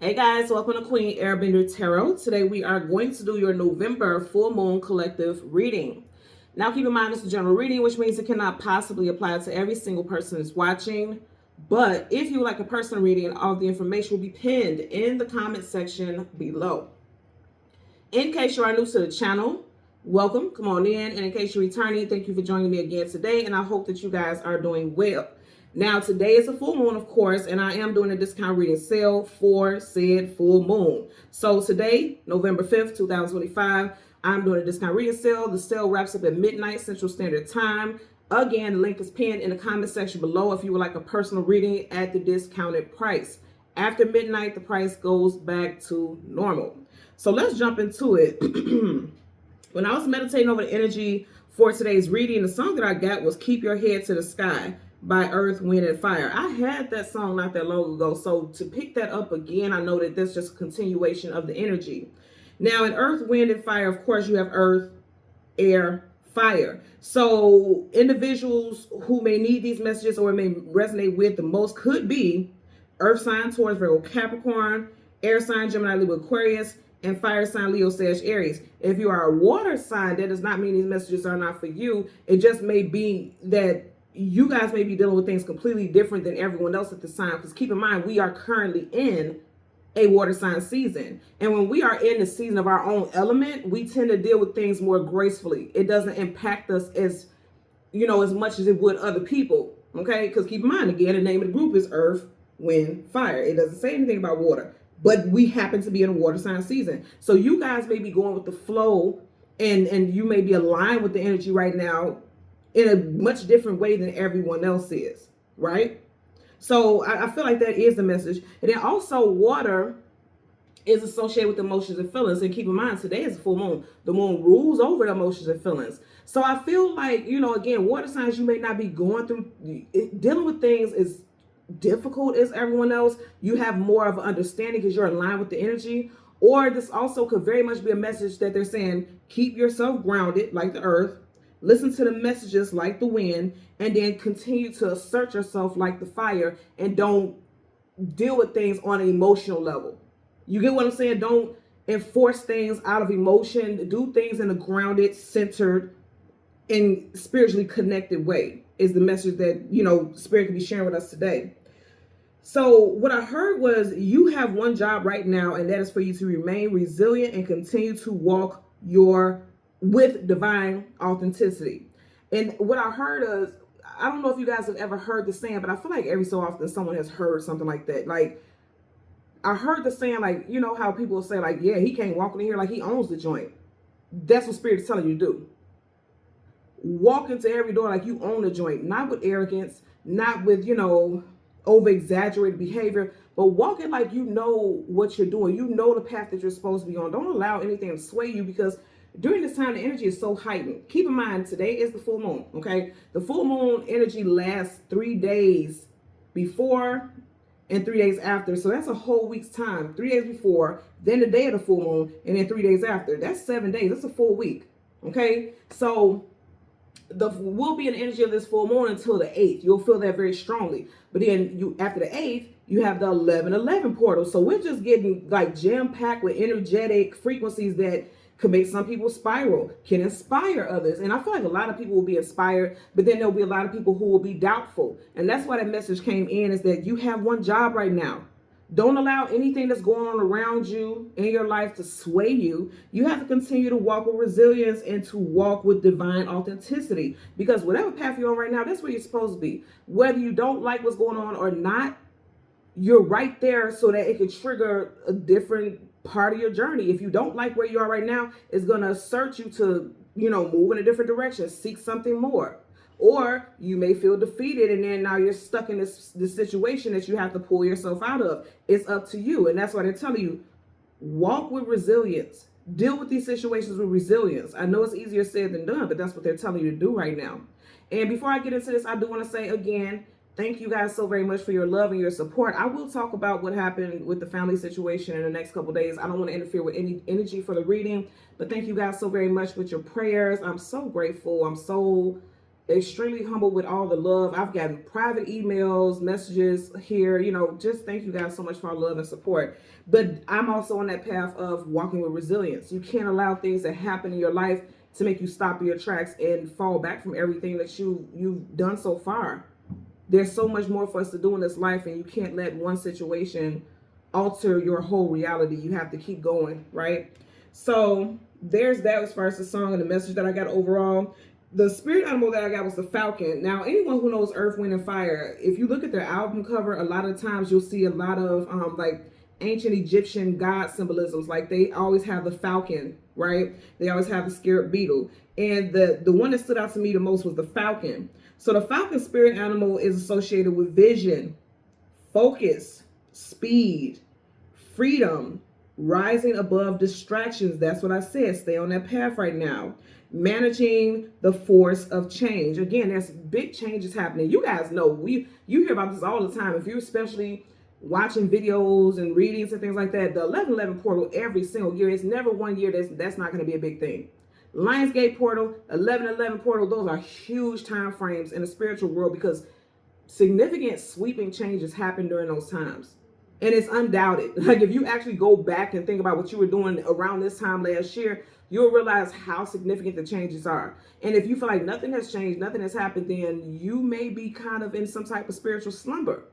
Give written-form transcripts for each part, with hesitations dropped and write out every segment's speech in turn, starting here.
Hey guys, welcome to Queen Airbender Tarot. Today we are going to do your November full moon collective reading. Now keep in mind it's a general reading, which means it cannot possibly apply to every single person who's watching. But if you would like a personal reading, all of the information will be pinned in the comment section below. In case you are new to the channel, welcome, come on in. And in case you're returning, thank you for joining me again today. And I hope that you guys are doing well. Now, today is a full moon, of course, and I am doing a discount reading sale for said full moon. So today, November 5th, 2025, I'm doing a discount reading sale. The sale wraps up at midnight Central Standard Time. Again, the link is pinned in the comment section below if you would like a personal reading at the discounted price. After midnight, the price goes back to normal. So let's jump into it. When I was meditating over the energy for today's reading, the song that I got was Keep Your Head to the Sky by Earth, Wind, and Fire. I had that song not that long ago, so to pick that up again, I know that that's just a continuation of the energy. Now, in Earth, Wind, and Fire, of course, you have Earth, Air, Fire. So individuals who may need these messages or may resonate with the most could be Earth sign, Taurus, Virgo, Capricorn, Air sign, Gemini, Libra, Aquarius, and fire sign, Leo, Sag, Aries. If you are a water sign, that does not mean these messages are not for you. It just may be that you guys may be dealing with things completely different than everyone else at the sign. Because keep in mind, we are currently in a water sign season. And when we are in the season of our own element, we tend to deal with things more gracefully. It doesn't impact us as, as much as it would other people. Okay? Because keep in mind, again, the name of the group is Earth, Wind, Fire. It doesn't say anything about water. But we happen to be in a water sign season. So you guys may be going with the flow and you may be aligned with the energy right now in a much different way than everyone else is, right? So I feel like that is the message. And then also water is associated with emotions and feelings. And keep in mind, today is a full moon. The moon rules over the emotions and feelings. So I feel like, again, water signs, you may not be going through, dealing with things is difficult as everyone else. You have more of an understanding because you're in line with the energy. Or this also could very much be a message that they're saying, keep yourself grounded like the earth, listen to the messages like the wind, and then continue to assert yourself like the fire, and don't deal with things on an emotional level. You get what I'm saying? Don't enforce things out of emotion. Do things in a grounded, centered, and spiritually connected way is the message that, Spirit can be sharing with us today. So what I heard was you have one job right now, and that is for you to remain resilient and continue to walk with divine authenticity. And what I heard is, I don't know if you guys have ever heard the saying, but I feel like every so often someone has heard something like that. Like, I heard the saying, like, how people say, like, yeah, he can't walk in here like he owns the joint. That's what Spirit is telling you to do. Walk into every door like you own the joint, not with arrogance, not with, over exaggerated behavior, but walk it like you know what you're doing. You know the path that you're supposed to be on. Don't allow anything to sway you, because during this time, the energy is so heightened. Keep in mind, today is the full moon, okay? The full moon energy lasts 3 days before and 3 days after. So that's a whole week's time. 3 days before, then the day of the full moon, and then 3 days after. That's 7 days. That's a full week, okay? So will be an energy of this full moon until the 8th. You'll feel that very strongly. But then after the 8th, you have the 11-11 portal. So we're just getting like jam-packed with energetic frequencies that can make some people spiral, can inspire others. And I feel like a lot of people will be inspired, but then there'll be a lot of people who will be doubtful. And that's why that message came in, is that you have one job right now. Don't allow anything that's going on around you in your life to sway you. You have to continue to walk with resilience and to walk with divine authenticity, because whatever path you're on right now, that's where you're supposed to be. Whether you don't like what's going on or not, you're right there so that it can trigger a different part of your journey. If you don't like where you are right now, it's going to assert you to, move in a different direction, seek something more. Or you may feel defeated, and then now you're stuck in this situation that you have to pull yourself out of. It's up to you. And that's why they're telling you, walk with resilience. Deal with these situations with resilience. I know it's easier said than done, but that's what they're telling you to do right now. And before I get into this, I do want to say again, thank you guys so very much for your love and your support. I will talk about what happened with the family situation in the next couple days. I don't want to interfere with any energy for the reading, but thank you guys so very much with your prayers. I'm so grateful. I'm so extremely humble with all the love. I've gotten private emails, messages here, you know, just thank you guys so much for our love and support. But I'm also on that path of walking with resilience. You can't allow things that happen in your life to make you stop in your tracks and fall back from everything that you've done so far. There's so much more for us to do in this life, and you can't let one situation alter your whole reality. You have to keep going, right? So there's that as far as the song and the message that I got overall. The spirit animal that I got was the falcon. Now, anyone who knows Earth, Wind, and Fire, if you look at their album cover, a lot of times you'll see a lot of like ancient Egyptian god symbolisms. Like they always have the falcon, right? They always have the scarab beetle. And the one that stood out to me the most was the falcon. So the falcon spirit animal is associated with vision, focus, speed, freedom, rising above distractions. That's what I said. Stay on that path right now. Managing the force of change. Again, there's big changes happening. You guys know, you hear about this all the time. If you're especially watching videos and readings and things like that, the 1111 portal every single year, it's never one year that's not going to be a big thing. Lionsgate portal, 1111 portal, those are huge time frames in the spiritual world because significant sweeping changes happen during those times. And it's undoubted. Like if you actually go back and think about what you were doing around this time last year, you'll realize how significant the changes are. And if you feel like nothing has changed, nothing has happened, then you may be kind of in some type of spiritual slumber.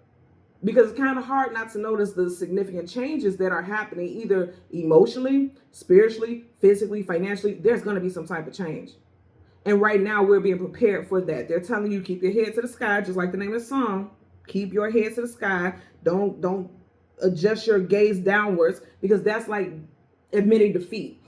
Because it's kind of hard not to notice the significant changes that are happening either emotionally, spiritually, physically, financially. There's going to be some type of change. And right now we're being prepared for that. They're telling you keep your head to the sky, just like the name of the song. Keep your head to the sky. Don't adjust your gaze downwards, because that's like admitting defeat.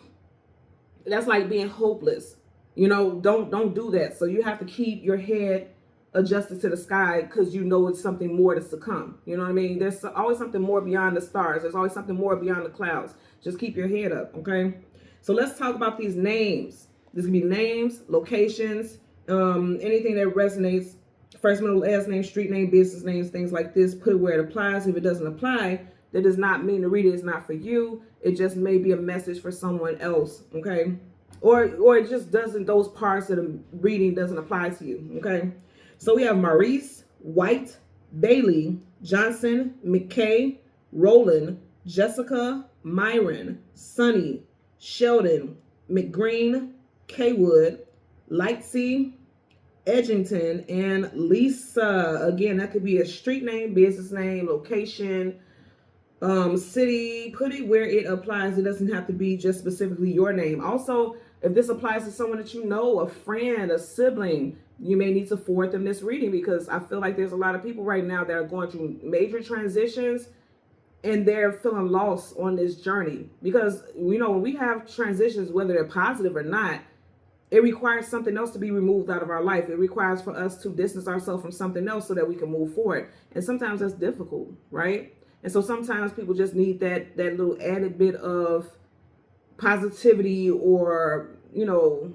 That's like being hopeless. You know, don't do that. So you have to keep your head adjusted to the sky because you know it's something more that's to come. You know what I mean? There's always something more beyond the stars. There's always something more beyond the clouds. Just keep your head up, okay? So let's talk about these names. This can be names, locations, anything that resonates. First, middle, last name, street name, business names, things like this. Put it where it applies. If it doesn't apply, that does not mean the reading is not for you. It just may be a message for someone else, okay? Or it just doesn't, those parts of the reading doesn't apply to you, okay? So we have Maurice, White, Bailey, Johnson, McKay, Roland, Jessica, Myron, Sonny, Sheldon, McGreen, Kaywood, Lightsey, Edgington, and Lisa. Again, that could be a street name, business name, location, city. Put it where it applies. It doesn't have to be just specifically your name. Also, if this applies to someone that you know, a friend, a sibling, you may need to forward them this reading, because I feel like there's a lot of people right now that are going through major transitions and they're feeling lost on this journey. Because, you know, when we have transitions, whether they're positive or not, it requires something else to be removed out of our life. It requires for us to distance ourselves from something else so that we can move forward. And sometimes that's difficult, right? And so sometimes people just need that little added bit of positivity or, you know,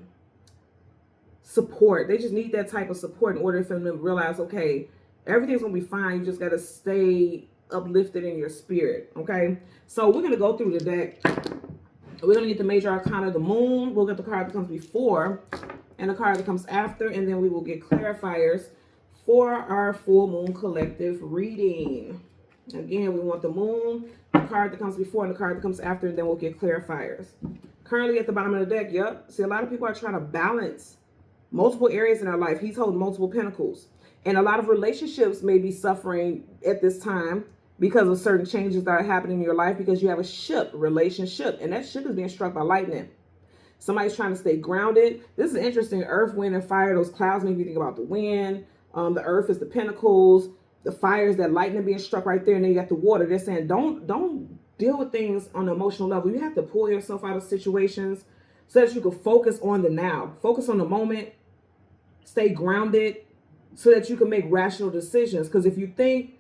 support. They just need that type of support in order for them to realize, okay, everything's gonna be fine. You just gotta stay uplifted in your spirit. Okay, so we're gonna go through the deck. We're gonna get the major arcana of the moon. We'll get the card that comes before and the card that comes after, and then we will get clarifiers for our full moon collective reading. Again, we want the moon, the card that comes before, and the card that comes after, and then we'll get clarifiers. Currently at the bottom of the deck, yep. See, a lot of people are trying to balance multiple areas in their life. He's holding multiple pentacles. And a lot of relationships may be suffering at this time because of certain changes that are happening in your life, because you have a ship, relationship, and that ship is being struck by lightning. Somebody's trying to stay grounded. This is interesting. Earth, wind, and fire. Those clouds make you think about the wind. The earth is the pentacles. The fire is that lightning being struck right there. And then you got the water. They're saying don't deal with things on an emotional level. You have to pull yourself out of situations so that you can focus on the now. Focus on the moment. Stay grounded so that you can make rational decisions. Because if you think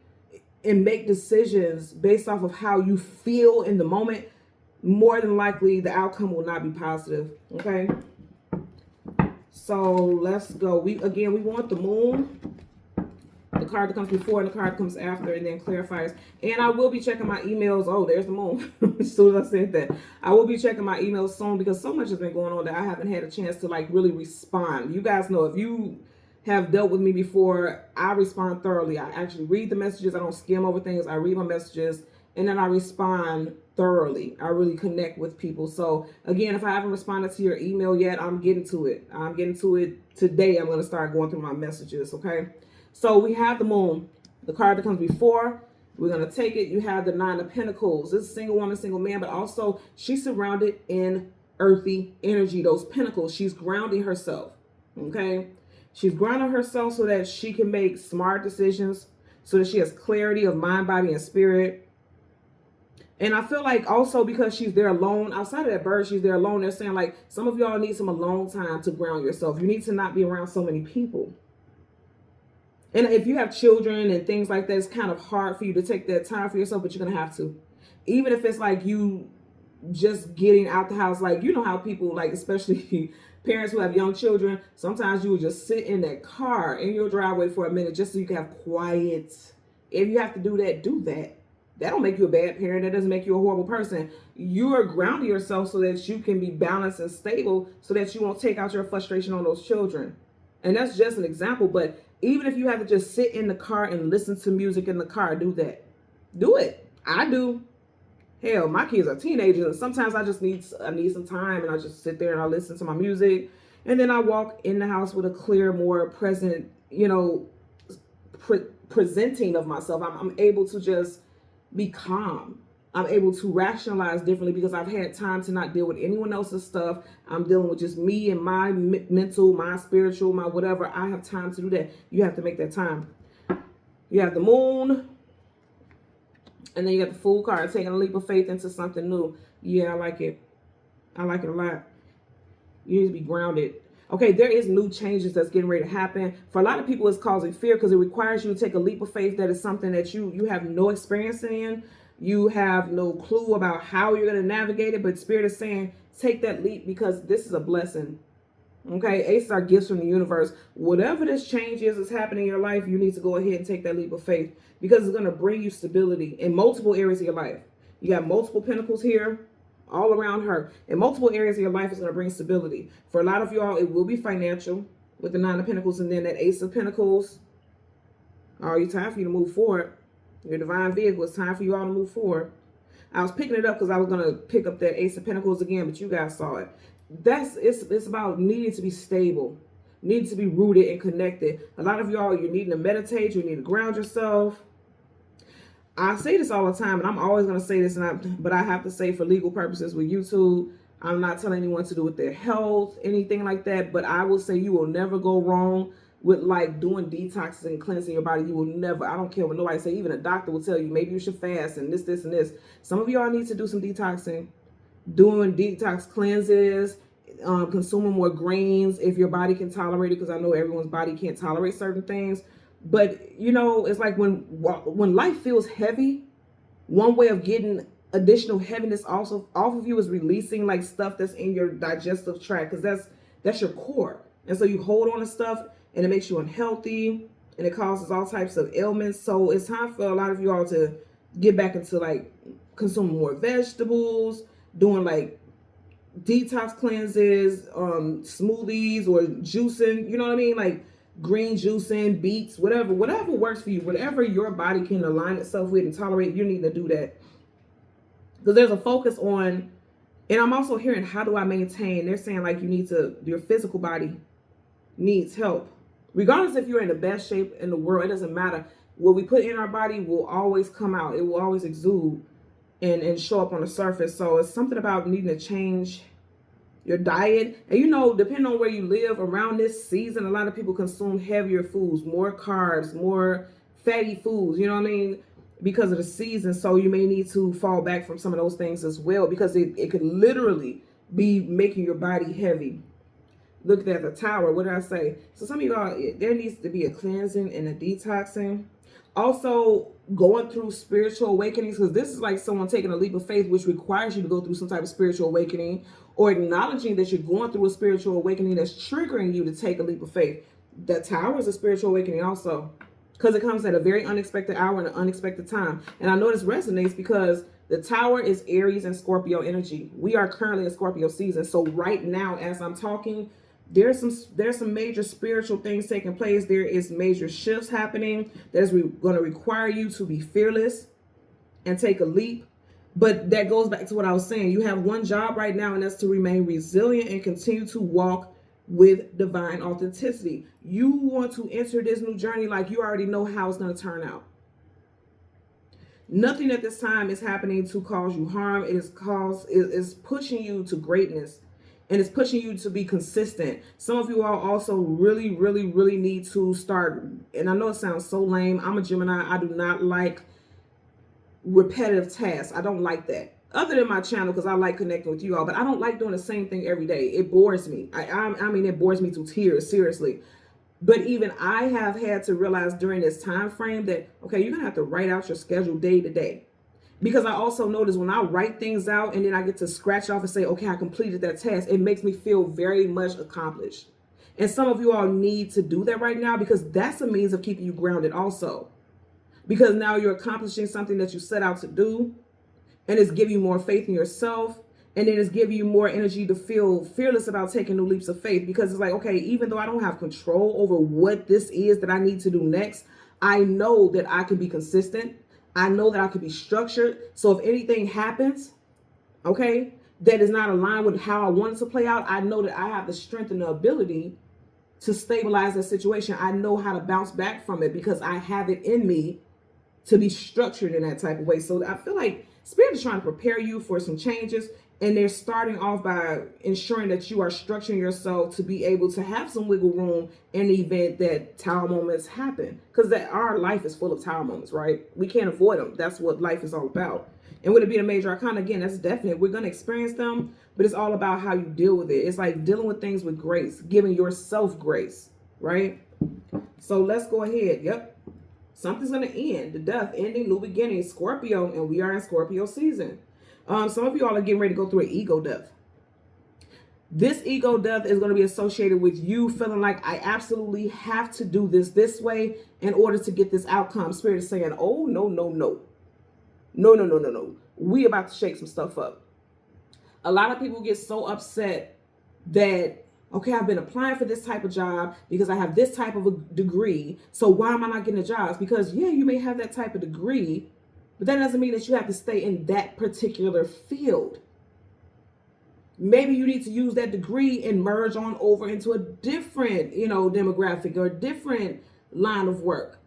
and make decisions based off of how you feel in the moment, more than likely the outcome will not be positive. Okay, so let's go. We want the moon, the card that comes before, and the card that comes after, and then clarifiers. And I will be checking my emails. Oh, there's the moon. As soon as I said that, I will be checking my emails soon, because so much has been going on that I haven't had a chance to like really respond. You guys know, if you have dealt with me before, I respond thoroughly. I actually read the messages. I don't skim over things. I read my messages and then I respond thoroughly. I really connect with people. So again, if I haven't responded to your email yet, I'm getting to it. I'm getting to it today. I'm going to start going through my messages. Okay. So we have the moon, the card that comes before. We're going to take it. You have the 9 of Pentacles. This is single woman, single man, but also she's surrounded in earthy energy, those pentacles. She's grounding herself. Okay. She's grounding herself so that she can make smart decisions, so that she has clarity of mind, body, and spirit. And I feel like also because she's there alone, outside of that bird, she's there alone. They're saying like some of y'all need some alone time to ground yourself. You need to not be around so many people. And if you have children and things like that, it's kind of hard for you to take that time for yourself, but you're going to have to. Even if it's like you just getting out the house, like, you know how people, like, especially parents who have young children, sometimes you would just sit in that car in your driveway for a minute just so you can have quiet. If you have to do that, do that. That don't make you a bad parent. That doesn't make you a horrible person. You are grounding yourself so that you can be balanced and stable, so that you won't take out your frustration on those children. And that's just an example. But even if you have to just sit in the car and listen to music in the car, do that. Do it. I do. Hell, my kids are teenagers, and sometimes I need some time, and I just sit there and I listen to my music, and then I walk in the house with a clear, more present, you know, presenting of myself. I'm able to just be calm. I'm able to rationalize differently because I've had time to not deal with anyone else's stuff. I'm dealing with just me and my mental, my spiritual, my whatever. I have time to do that. You have to make that time. You have the moon. And then you got the Fool card, taking a leap of faith into something new. Yeah, I like it. I like it a lot. You need to be grounded. Okay, there is new changes that's getting ready to happen. For a lot of people, it's causing fear because it requires you to take a leap of faith that is something that you have no experience in. You have no clue about how you're going to navigate it. But Spirit is saying, take that leap because this is a blessing. Okay, aces are gifts from the universe. Whatever this change is that's happening in your life, you need to go ahead and take that leap of faith because it's going to bring you stability in multiple areas of your life. You got multiple pentacles here, all around her. In multiple areas of your life is going to bring stability. For a lot of y'all, it will be financial with the 9 of Pentacles and then that Ace of Pentacles. It's time for you to move forward. Your divine vehicle, it's time for you all to move forward. I was picking it up because I was going to pick up that Ace of Pentacles again, but you guys saw it. It's about needing to be stable, needing to be rooted and connected. A lot of y'all, you're needing to meditate, you need to ground yourself. I say this all the time, and I'm always going to say this, but I have to say for legal purposes with YouTube, I'm not telling anyone to do with their health, anything like that, but I will say you will never go wrong with like doing detoxes and cleansing your body. You will never, I don't care what nobody say, even a doctor will tell you, maybe you should fast and this, and this. Some of y'all need to do some detoxing. Doing detox cleanses, consuming more greens if your body can tolerate it, because I know everyone's body can't tolerate certain things. But, you know, it's like when life feels heavy, one way of getting additional heaviness also off of you is releasing like stuff that's in your digestive tract, because that's your core. And so you hold on to stuff and it makes you unhealthy and it causes all types of ailments. So it's time for a lot of you all to get back into like consuming more vegetables, doing like detox cleanses, smoothies or juicing, you know what I mean? Like green juicing, beets, whatever works for you, whatever your body can align itself with and tolerate, you need to do that. Because there's a focus on, and I'm also hearing, how do I maintain? They're saying like your physical body needs help. Regardless if you're in the best shape in the world, it doesn't matter. What we put in our body will always come out. It will always exude and show up on the surface. So it's something about needing to change your diet. And you know, depending on where you live around this season, a lot of people consume heavier foods, more carbs, more fatty foods, you know what I mean? Because of the season. So you may need to fall back from some of those things as well, because it could literally be making your body heavy. Look at the Tower. What did I say? So some of y'all, there needs to be a cleansing and a detoxing. Also, going through spiritual awakenings, because this is like someone taking a leap of faith, which requires you to go through some type of spiritual awakening, or acknowledging that you're going through a spiritual awakening that's triggering you to take a leap of faith. The Tower is a spiritual awakening also, because it comes at a very unexpected hour and an unexpected time. And I know this resonates because the Tower is Aries and Scorpio energy. We are currently in Scorpio season. So right now, as I'm talking, There's some major spiritual things taking place. There is major shifts happening that's going to require you to be fearless and take a leap. But that goes back to what I was saying. You have one job right now, and that's to remain resilient and continue to walk with divine authenticity. You want to enter this new journey like you already know how it's going to turn out. Nothing at this time is happening to cause you harm. It is pushing you to greatness, and it's pushing you to be consistent. Some of you all also really, really, really need to start, and I know it sounds so lame. I'm a Gemini. I do not like repetitive tasks. I don't like that. Other than my channel, because I like connecting with you all, but I don't like doing the same thing every day. It bores me. I mean, it bores me to tears, seriously. But even I have had to realize during this time frame that, okay, you're going to have to write out your schedule day to day. Because I also notice when I write things out and then I get to scratch off and say, okay, I completed that task, it makes me feel very much accomplished. And some of you all need to do that right now, because that's a means of keeping you grounded also. Because now you're accomplishing something that you set out to do, and it's giving you more faith in yourself. And then it's giving you more energy to feel fearless about taking new leaps of faith, because it's like, okay, even though I don't have control over what this is that I need to do next, I know that I can be consistent. I know that I can be structured. So if anything happens, okay, that is not aligned with how I want it to play out, I know that I have the strength and the ability to stabilize that situation. I know how to bounce back from it because I have it in me to be structured in that type of way. So I feel like Spirit is trying to prepare you for some changes. And they're starting off by ensuring that you are structuring yourself to be able to have some wiggle room in the event that tower moments happen. Because our life is full of tower moments, right? We can't avoid them. That's what life is all about. And with it being a major arcana, again, that's definite. We're going to experience them, but it's all about how you deal with it. It's like dealing with things with grace, giving yourself grace, right? So let's go ahead. Yep. Something's going to end. The death, ending, new beginning, Scorpio, and we are in Scorpio season. Some of you all are getting ready to go through an ego death. This ego death is going to be associated with you feeling like I absolutely have to do this way in order to get this outcome. Spirit is saying, oh, no, no, no. No, no, no, no, no. We about to shake some stuff up. A lot of people get so upset that, okay, I've been applying for this type of job because I have this type of a degree. So why am I not getting the jobs? Because, yeah, you may have that type of degree, but that doesn't mean that you have to stay in that particular field. Maybe you need to use that degree and merge on over into a different, demographic or a different line of work.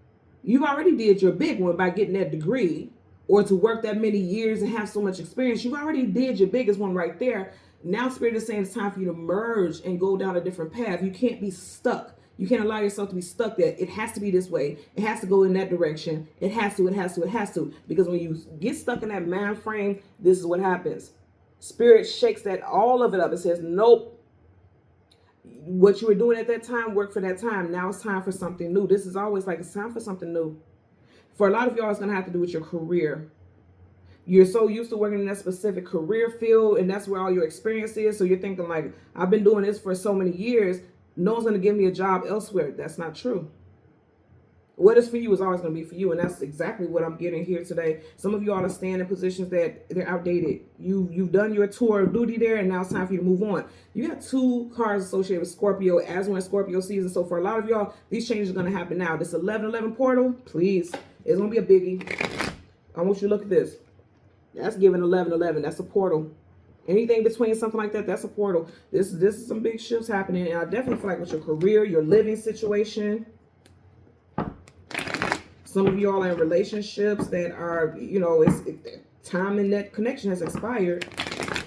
You already did your big one by getting that degree, or to work that many years and have so much experience. You already did your biggest one right there. Now Spirit is saying it's time for you to merge and go down a different path. You can't be stuck. You can't allow yourself to be stuck there. It has to be this way. It has to go in that direction. It has to. Because when you get stuck in that mind frame, this is what happens. Spirit shakes all of it up and says, nope. What you were doing at that time worked for that time. Now it's time for something new. This is always like it's time for something new. For a lot of y'all, it's going to have to do with your career. You're so used to working in that specific career field, and that's where all your experience is. So you're thinking like, I've been doing this for so many years. No one's going to give me a job elsewhere. That's not true. What is for you is always going to be for you. And that's exactly what I'm getting here today. Some of you all are staying in positions that they're outdated. You've done your tour of duty there, and now it's time for you to move on. You got 2 cards associated with Scorpio as we're in Scorpio season. So for a lot of y'all, these changes are going to happen now. This 11-11 portal, please, it's going to be a biggie. I want you to look at this. That's giving 11-11. That's a portal. Anything between something like that, that's a portal. This is some big shifts happening. And I definitely feel like with your career, your living situation. Some of you all are in relationships that are, time in that connection has expired.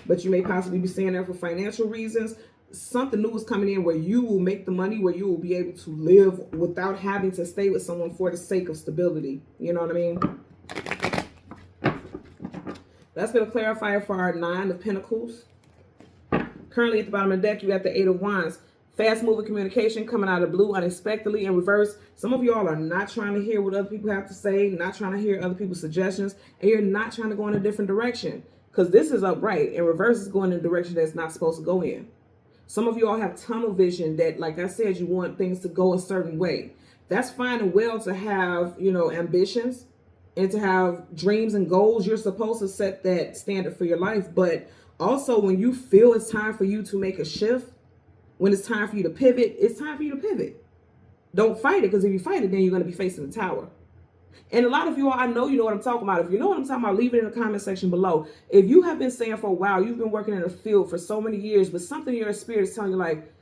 But you may possibly be staying there for financial reasons. Something new is coming in where you will make the money, where you will be able to live without having to stay with someone for the sake of stability. You know what I mean? That's going to clarify for our 9 of Pentacles. Currently at the bottom of the deck, you got the 8 of Wands. Fast moving communication coming out of the blue unexpectedly in reverse. Some of y'all are not trying to hear what other people have to say, not trying to hear other people's suggestions, and you're not trying to go in a different direction. Because this is upright, and reverse is going in a direction that's not supposed to go in. Some of you all have tunnel vision that, like I said, you want things to go a certain way. That's fine and well to have, ambitions and to have dreams and goals. You're supposed to set that standard for your life. But also when you feel it's time for you to make a shift, When it's time for you to pivot, it's time for you to pivot. Don't fight it, because if you fight it, then you're going to be facing the tower. And a lot of you all, I know you know what I'm talking about. If you know what I'm talking about, leave it in the comment section below. If you have been saying for a while, you've been working in the field for so many years, but something in your spirit is telling you like,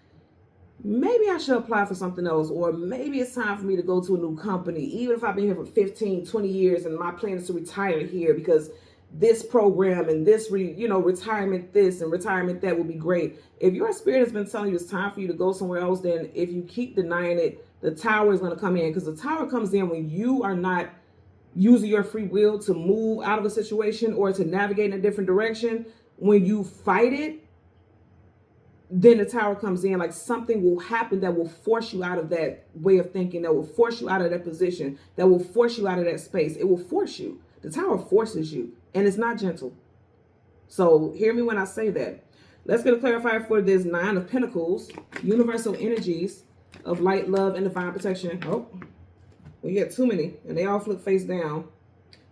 maybe I should apply for something else, or maybe it's time for me to go to a new company, even if I've been here for 15, 20 years and my plan is to retire here because this program and this, retirement this and retirement that will be great. If your spirit has been telling you it's time for you to go somewhere else, then if you keep denying it, the tower is going to come in, because the tower comes in when you are not using your free will to move out of a situation or to navigate in a different direction. When you fight it, then the tower comes in, like something will happen that will force you out of that way of thinking, that will force you out of that position, that will force you out of that space. It will force you. The tower forces you, and it's not gentle. So hear me when I say that. Let's get a clarifier for this 9 of Pentacles, universal energies of light, love, and divine protection. Oh, we get too many, and they all flip face down.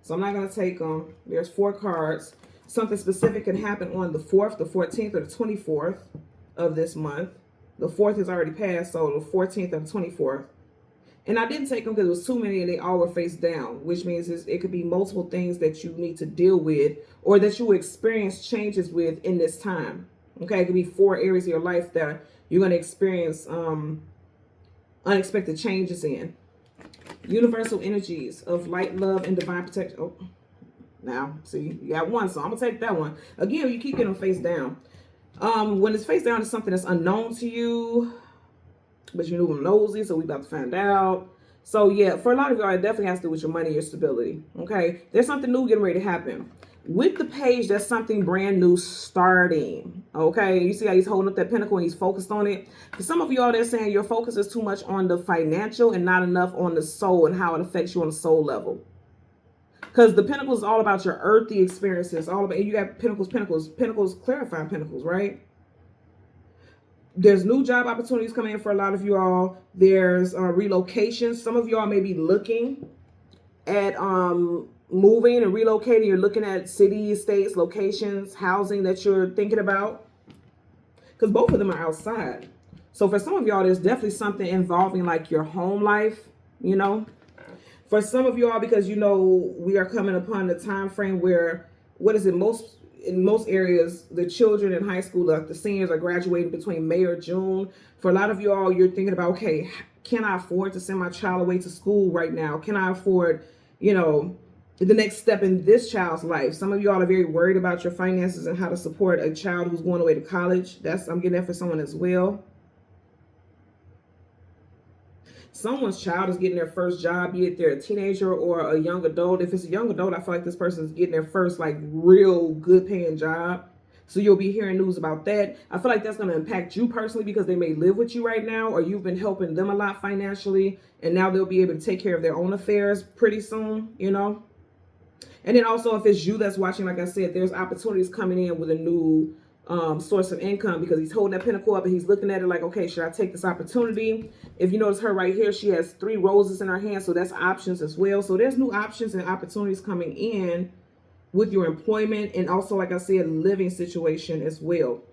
So I'm not going to take them. There's 4 cards. Something specific can happen on the 4th, the 14th, or the 24th of this month. The 4th is already passed, so the 14th and the 24th. And I didn't take them because it was too many and they all were face down, which means it could be multiple things that you need to deal with or that you will experience changes with in this time. Okay, it could be 4 areas of your life that you're going to experience unexpected changes in. Universal energies of light, love, and divine protection. Oh, now, see, you got 1, so I'm going to take that one. Again, you keep getting them face down. When it's face down, it's something that's unknown to you, but you knew I'm nosy, so we about to find out. So yeah, for a lot of y'all, it definitely has to do with your money, your stability. Okay, there's something new getting ready to happen. With the page, there's something brand new starting. Okay, you see how he's holding up that pentacle and he's focused on it. For some of y'all, they're saying your focus is too much on the financial and not enough on the soul and how it affects you on the soul level. Because the pentacle is all about your earthly experiences. All about, and you got pentacles clarifying pentacles, right? There's new job opportunities coming in for a lot of you all. There's relocation. Some of y'all may be looking at moving and relocating. You're looking at cities, states, locations, housing that you're thinking about. Because both of them are outside. So for some of y'all, there's definitely something involving like your home life, you know. For some of y'all, because you know we are coming upon the time frame where, in most areas, the children in high school, like the seniors, are graduating between May or June. For a lot of y'all, you're thinking about, okay, can I afford to send my child away to school right now? Can I afford, the next step in this child's life? Some of y'all are very worried about your finances and how to support a child who's going away to college. I'm getting that for someone as well. Someone's child is getting their first job, be it they're a teenager or a young adult. If it's a young adult, I feel like this person is getting their first like real good paying job. So you'll be hearing news about that. I feel like that's going to impact you personally because they may live with you right now, or you've been helping them a lot financially, and now they'll be able to take care of their own affairs pretty soon, And then also, if it's you that's watching, like I said, there's opportunities coming in with a new source of income, because he's holding that pentacle up and he's looking at it like, okay, should I take this opportunity? If you notice her right here, she has 3 roses in her hand, so that's options as well. So there's new options and opportunities coming in with your employment, and also, like I said, living situation as well.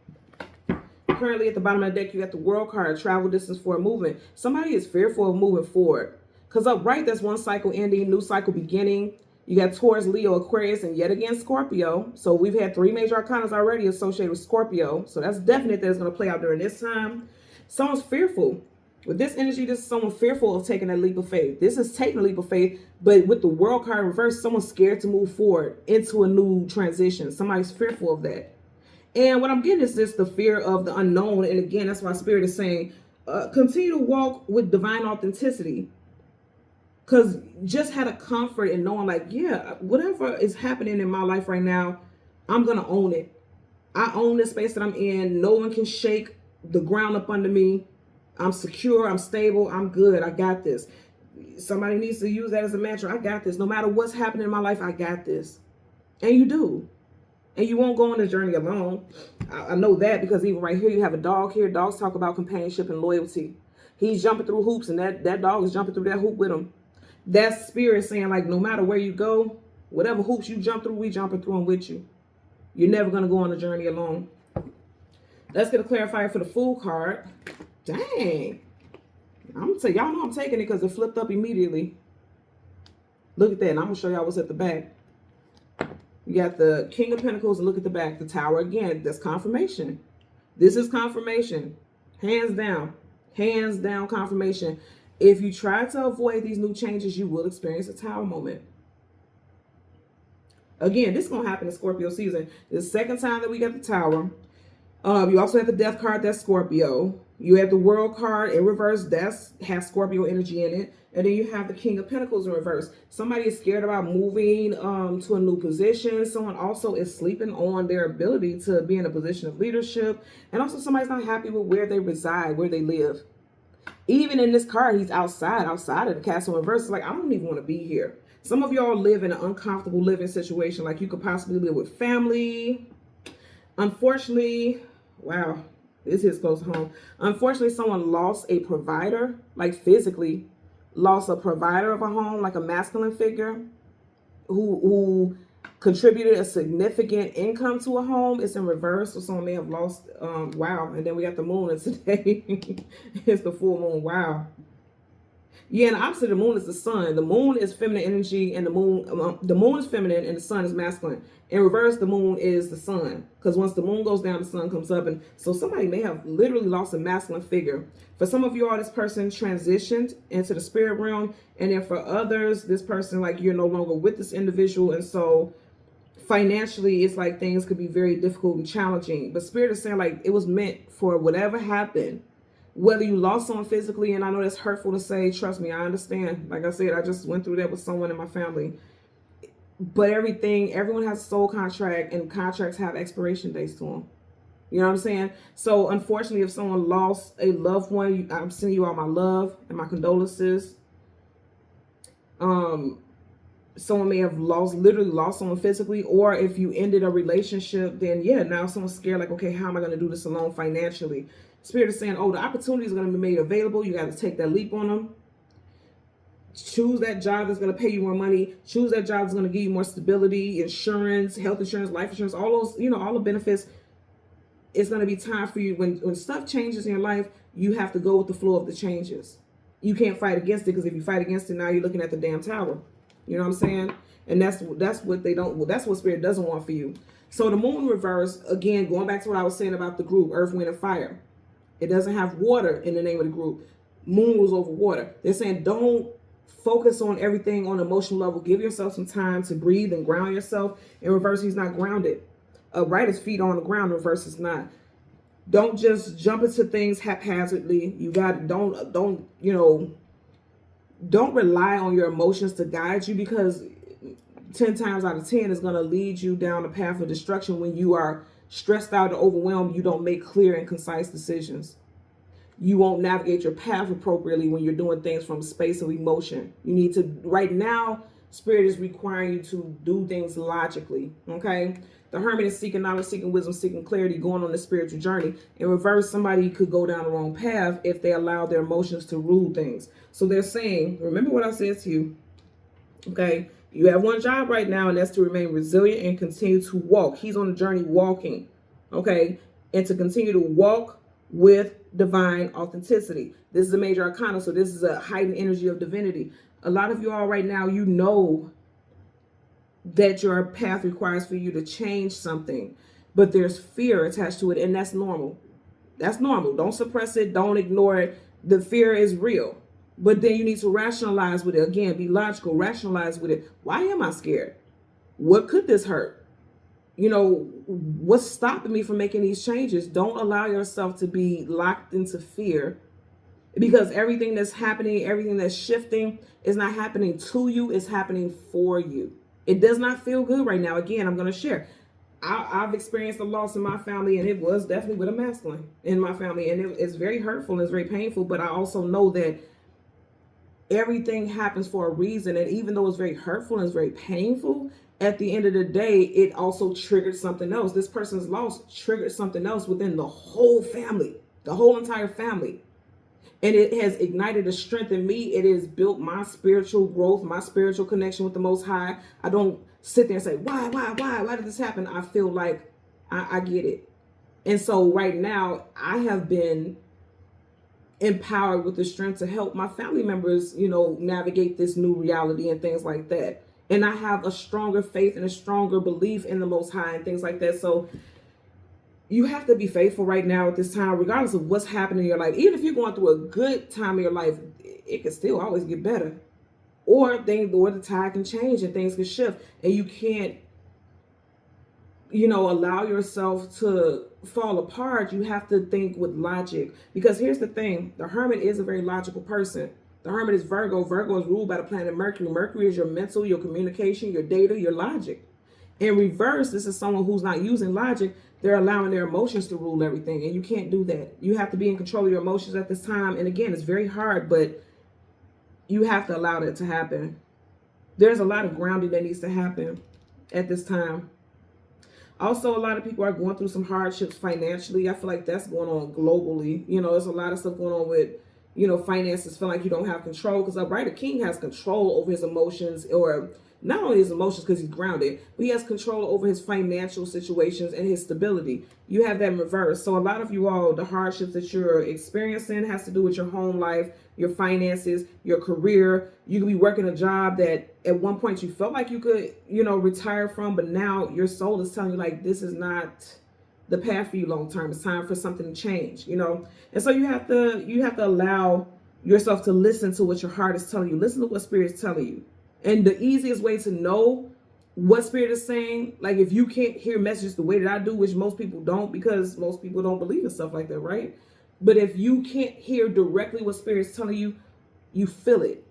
Currently at the bottom of the deck, you got the World card, travel distance for a movement. Somebody is fearful of moving forward, because up right, that's one cycle ending, new cycle beginning. You got Taurus, Leo, Aquarius, and yet again Scorpio. So we've had 3 major arcanas already associated with Scorpio. So that's definite that it's going to play out during this time. Someone's fearful. With this energy, this is someone fearful of taking that leap of faith. This is taking a leap of faith, but with the World card reversed, someone's scared to move forward into a new transition. Somebody's fearful of that. And what I'm getting is this, the fear of the unknown. And again, that's why Spirit is saying, continue to walk with divine authenticity. Because just had a comfort in knowing like, yeah, whatever is happening in my life right now, I'm going to own it. I own the space that I'm in. No one can shake the ground up under me. I'm secure. I'm stable. I'm good. I got this. Somebody needs to use that as a mantra. I got this. No matter what's happening in my life, I got this. And you do. And you won't go on the journey alone. I know that because even right here, you have a dog here. Dogs talk about companionship and loyalty. He's jumping through hoops, and that dog is jumping through that hoop with him. That Spirit saying like, no matter where you go, whatever hoops you jump through, we jumping through them with you. You're never going to go on the journey alone. Let's get a clarifier for the Fool card. Dang. I'm gonna tell y'all know I'm taking it because it flipped up immediately. Look at that. And I'm gonna show y'all what's at the back. You got the King of Pentacles, and look at the back, the Tower again. That's confirmation. This is confirmation. Hands down confirmation. If you try to avoid these new changes, you will experience a Tower moment. Again, this is going to happen in Scorpio season. The second time that we got the Tower. You also have the Death card, that's Scorpio. You have the World card in reverse, that's has Scorpio energy in it. And then you have the King of Pentacles in reverse. Somebody is scared about moving to a new position. Someone also is sleeping on their ability to be in a position of leadership. And also somebody's not happy with where they reside, where they live. Even in this card, he's outside of the castle in reverse. It's like, I don't even want to be here. Some of y'all live in an uncomfortable living situation. Like you could possibly live with family. Unfortunately, wow, this is close to home. Unfortunately, someone lost a provider, like physically lost a provider of a home, like a masculine figure who contributed a significant income to a home. It's in reverse, so someone may have lost, wow. And then we got the moon, and today it's the full moon, wow. Yeah, and the opposite of the moon is the sun. The moon is feminine energy, and the moon is feminine, and the sun is masculine. In reverse, the moon is the sun, because once the moon goes down, the sun comes up. And so somebody may have literally lost a masculine figure. For some of you all, this person transitioned into the spirit realm, and then for others, this person, like, you're no longer with this individual, and so financially, it's like things could be very difficult and challenging. But Spirit is saying, like, it was meant for whatever happened. Whether you lost someone physically, and I know that's hurtful to say, trust me, I understand. Like I said, I just went through that with someone in my family. But everyone has a soul contract, and contracts have expiration dates to them. You know what I'm saying? So unfortunately, if someone lost a loved one, I'm sending you all my love and my condolences. Someone may have literally lost someone physically, or if you ended a relationship, then yeah, now someone's scared, like, okay, how am I going to do this alone financially? Spirit is saying, oh, the opportunities are going to be made available. You got to take that leap on them. Choose that job that's going to pay you more money. Choose that job that's going to give you more stability, insurance, health insurance, life insurance, all those, all the benefits. It's going to be time for you. When stuff changes in your life, you have to go with the flow of the changes. You can't fight against it, because if you fight against it, now you're looking at the damn tower. You know what I'm saying? And that's what they don't, well, that's what Spirit doesn't want for you. So the moon reverse, again, going back to what I was saying about the group, Earth, Wind, and Fire. It doesn't have water in the name of the group. Moon rules over water. They're saying don't focus on everything on an emotional level. Give yourself some time to breathe and ground yourself. In reverse, he's not grounded. Right is feet on the ground. Reverse is not. Don't just jump into things haphazardly. You got don't rely on your emotions to guide you, because 10 times out of 10 is going to lead you down a path of destruction. When you are stressed out or overwhelmed, you don't make clear and concise decisions. You won't navigate your path appropriately when you're doing things from a space of emotion. You need to, right now, Spirit is requiring you to do things logically, okay? The Hermit is seeking knowledge, seeking wisdom, seeking clarity, going on a spiritual journey. In reverse, somebody could go down the wrong path if they allow their emotions to rule things. So they're saying, remember what I said to you, okay? You have one job right now, and that's to remain resilient and continue to walk. He's on a journey walking, okay? And to continue to walk with divine authenticity. This is a major arcana, so this is a heightened energy of divinity. A lot of you all right now, you know that your path requires for you to change something, but there's fear attached to it, and that's normal. That's normal. Don't suppress it. Don't ignore it. The fear is real. But then you need to rationalize with it. Again, be logical, rationalize with it. Why am I scared? What could this hurt? What's stopping me from making these changes? Don't allow yourself to be locked into fear, because everything that's happening, everything that's shifting is not happening to you, it's happening for you. It does not feel good right now. Again, I'm going to share. I've experienced a loss in my family, and it was definitely with a masculine in my family. And it's very hurtful and it's very painful, but I also know that everything happens for a reason. And even though it's very hurtful and it's very painful, at the end of the day, it also triggered something else. This person's loss triggered something else within the whole family, the whole entire family. And it has ignited a strength in me. It has built my spiritual growth, my spiritual connection with the Most High. I don't sit there and say, why did this happen? I feel like I get it. And so right now I have been empowered with the strength to help my family members, navigate this new reality and things like that. And I have a stronger faith and a stronger belief in the Most High and things like that. So you have to be faithful right now at this time, regardless of what's happening in your life. Even if you're going through a good time in your life, it can still always get better. Or the tide can change and things can shift. And you can't, allow yourself to fall apart. You have to think with logic. Because here's the thing. The hermit is a very logical person. The hermit is Virgo. Virgo is ruled by the planet Mercury. Mercury is your mental, your communication, your data, your logic. In reverse, this is someone who's not using logic. They're allowing their emotions to rule everything. And you can't do that. You have to be in control of your emotions at this time. And again, it's very hard, but you have to allow that to happen. There's a lot of grounding that needs to happen at this time. Also, a lot of people are going through some hardships financially. I feel like that's going on globally. There's a lot of stuff going on with, finances. Feel like you don't have control. Because a king has control over his emotions, or not only his emotions because he's grounded, but he has control over his financial situations and his stability. You have that in reverse. So a lot of you all, the hardships that you're experiencing has to do with your home life, your finances, your career. You could be working a job that at one point you felt like you could, retire from, but now your soul is telling you like, this is not the path for you long term. It's time for something to change, And so you have to allow yourself to listen to what your heart is telling you. Listen to what spirit is telling you. And the easiest way to know what spirit is saying, like if you can't hear messages the way that I do, which most people don't, because most people don't believe in stuff like that, right? But if you can't hear directly what spirit is telling you, you feel it.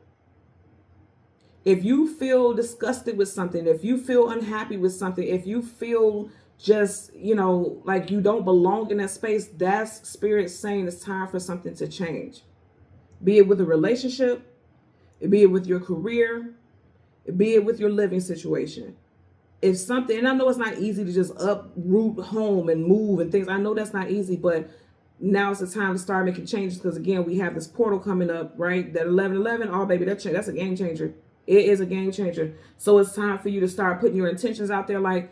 If you feel disgusted with something, if you feel unhappy with something, if you feel just, like you don't belong in that space, that's spirit saying it's time for something to change. Be it with a relationship, be it with your career, be it with your living situation. If something, and I know it's not easy to just uproot home and move and things. I know that's not easy, but now it's the time to start making changes, because again, we have this portal coming up, right? That 1111, oh baby, that's a game changer. It is a game changer. So it's time for you to start putting your intentions out there like,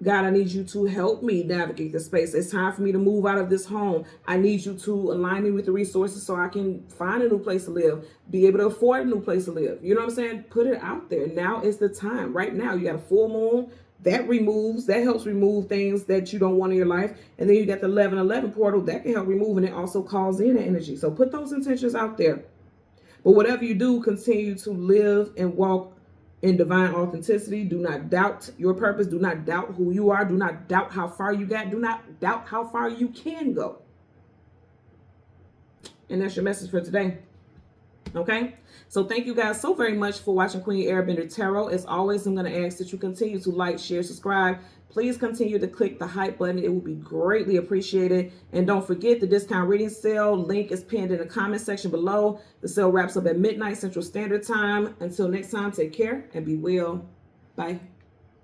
God, I need you to help me navigate this space. It's time for me to move out of this home. I need you to align me with the resources so I can find a new place to live, be able to afford a new place to live. You know what I'm saying? Put it out there. Now is the time. Right now, you got a full moon. That helps remove things that you don't want in your life. And then you got the 1111 portal that can help remove, and it also calls in the energy. So put those intentions out there. But whatever you do, continue to live and walk in divine authenticity. Do not doubt your purpose. Do not doubt who you are. Do not doubt how far you got. Do not doubt how far you can go. And that's your message for today. Okay? So thank you guys so very much for watching Queen Airbender Tarot. As always, I'm going to ask that you continue to like, share, subscribe. Please continue to click the hype button. It will be greatly appreciated. And don't forget the discount reading sale. Link is pinned in the comment section below. The sale wraps up at midnight Central Standard Time. Until next time, take care and be well. Bye.